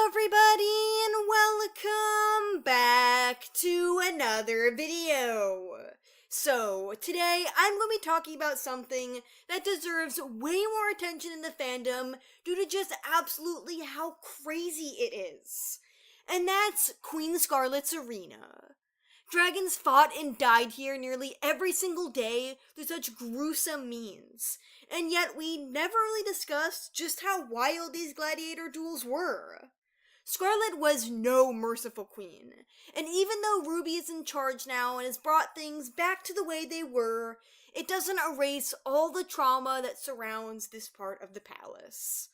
everybody, and welcome back to another video. So, today I'm going to be talking about something that deserves way more attention in the fandom due to just absolutely how crazy it is. And that's Queen Scarlet's arena. Dragons fought and died here nearly every single day through such gruesome means, and yet we never really discussed just how wild these gladiator duels were. Scarlet was no merciful queen, and even though Ruby is in charge now and has brought things back to the way they were, it doesn't erase all the trauma that surrounds this part of the palace.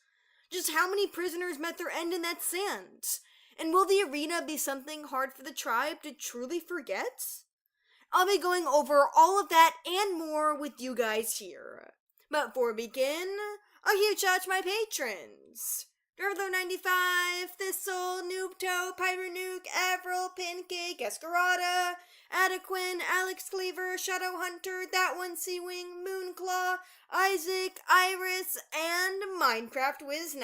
Just how many prisoners met their end in that sand? And will the arena be something hard for the tribe to truly forget? I'll be going over all of that and more with you guys here. But before we begin, a huge shout out to my patrons. Dartho95, Thistle, Noobto, Pyrrhia, Avril, Pancake, Escarada, Adequin, Alex Cleaver, Shadow Hunter, 𝙈𝙊𝙍𝙁𝙀, Moonclaw, Isaac, Iris, and 𝙈𝙬𝙁𝙀.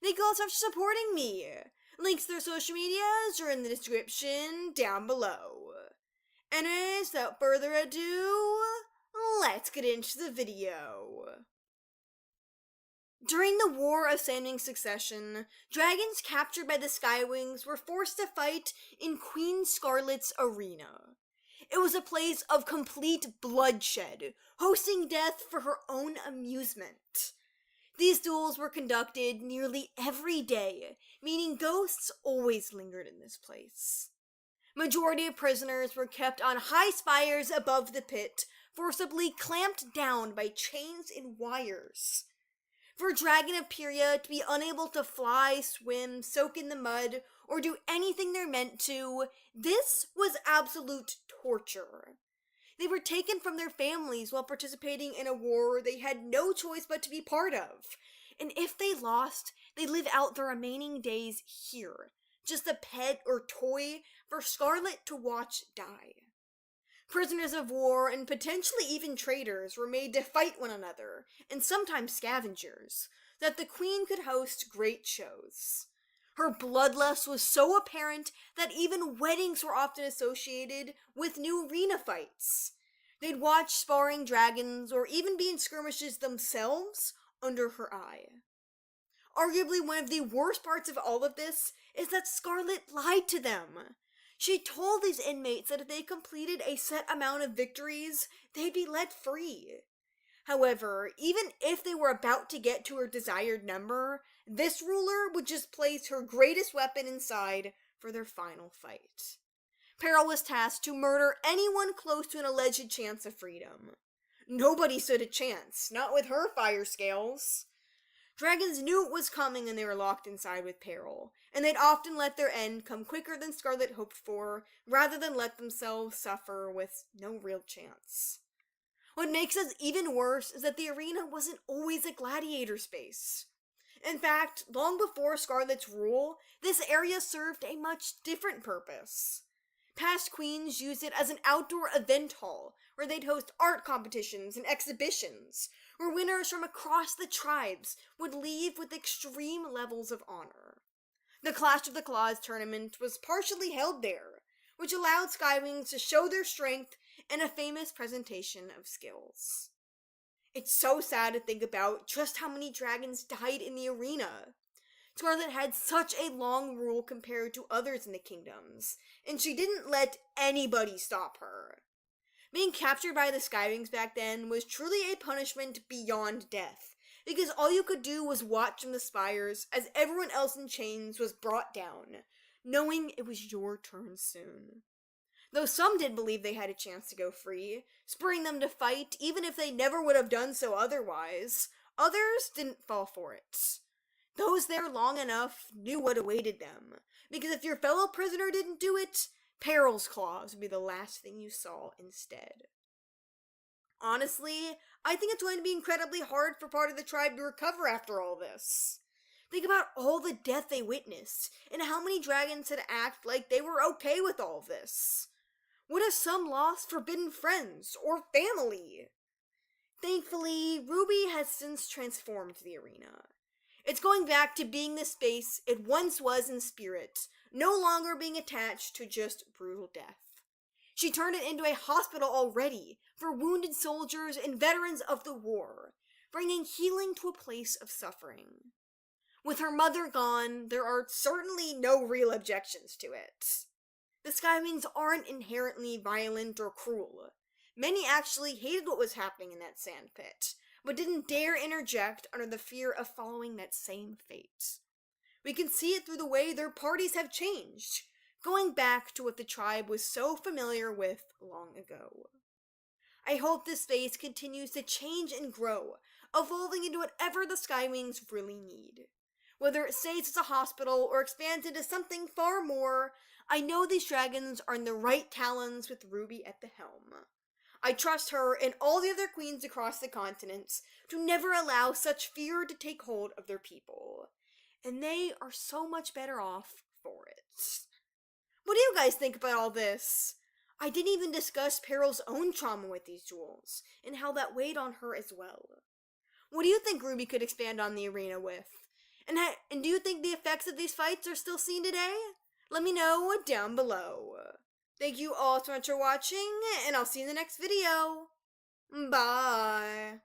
Thank you all so much for supporting me. Links to their social medias are in the description down below. Anyways, without further ado, let's get into the video. During the War of Standing Succession, dragons captured by the SkyWings were forced to fight in Queen Scarlet's arena. It was a place of complete bloodshed, hosting death for her own amusement. These duels were conducted nearly every day, meaning ghosts always lingered in this place. Majority of prisoners were kept on high spires above the pit, forcibly clamped down by chains and wires. For a dragon of Pyrrhia to be unable to fly, swim, soak in the mud, or do anything they're meant to, this was absolute torture. They were taken from their families while participating in a war they had no choice but to be part of. And if they lost, they'd live out their remaining days here, just a pet or toy for Scarlet to watch die. Prisoners of war and potentially even traitors were made to fight one another, and sometimes scavengers, so that the queen could host great shows. Her bloodlust was so apparent that even weddings were often associated with new arena fights. They'd watch sparring dragons or even be in skirmishes themselves under her eye. Arguably one of the worst parts of all of this is that Scarlet lied to them. She told these inmates that if they completed a set amount of victories, they'd be let free. However, even if they were about to get to her desired number, this ruler would just place her greatest weapon inside for their final fight. Pyrrhia was tasked to murder anyone close to an alleged chance of freedom. Nobody stood a chance, not with her fire scales. Dragons knew it was coming and they were locked inside with Pyrrhia, and they'd often let their end come quicker than Scarlet hoped for, rather than let themselves suffer with no real chance. What makes this even worse is that the arena wasn't always a gladiator space. In fact, long before Scarlet's rule, this area served a much different purpose. Past queens used it as an outdoor event hall, where they'd host art competitions and exhibitions, where winners from across the tribes would leave with extreme levels of honor. The Clash of the Claws tournament was partially held there, which allowed SkyWings to show their strength in a famous presentation of skills. It's so sad to think about just how many dragons died in the arena. Scarlet had such a long rule compared to others in the kingdoms, and she didn't let anybody stop her. Being captured by the SkyWings back then was truly a punishment beyond death, because all you could do was watch from the spires as everyone else in chains was brought down, knowing it was your turn soon. Though some did believe they had a chance to go free, spurring them to fight even if they never would have done so otherwise, others didn't fall for it. Those there long enough knew what awaited them, because if your fellow prisoner didn't do it, Pyrrhia's claws would be the last thing you saw instead. Honestly, I think it's going to be incredibly hard for part of the tribe to recover after all this. Think about all the death they witnessed, and how many dragons had acted like they were okay with all of this. What if some lost forbidden friends or family? Thankfully, Ruby has since transformed the arena. It's going back to being the space it once was in spirit, no longer being attached to just brutal death. She turned it into a hospital already for wounded soldiers and veterans of the war, bringing healing to a place of suffering. With her mother gone, there are certainly no real objections to it. The SkyWings aren't inherently violent or cruel. Many actually hated what was happening in that sandpit, but didn't dare interject under the fear of following that same fate. We can see it through the way their parties have changed, going back to what the tribe was so familiar with long ago. I hope this space continues to change and grow, evolving into whatever the SkyWings really need. Whether it stays as a hospital or expands into something far more, I know these dragons are in the right talons with Ruby at the helm. I trust her and all the other queens across the continents to never allow such fear to take hold of their people. And they are so much better off for it. What do you guys think about all this? I didn't even discuss Peryl's own trauma with these jewels, and how that weighed on her as well. What do you think Ruby could expand on the arena with? And do you think the effects of these fights are still seen today? Let me know down below. Thank you all so much for watching, and I'll see you in the next video. Bye.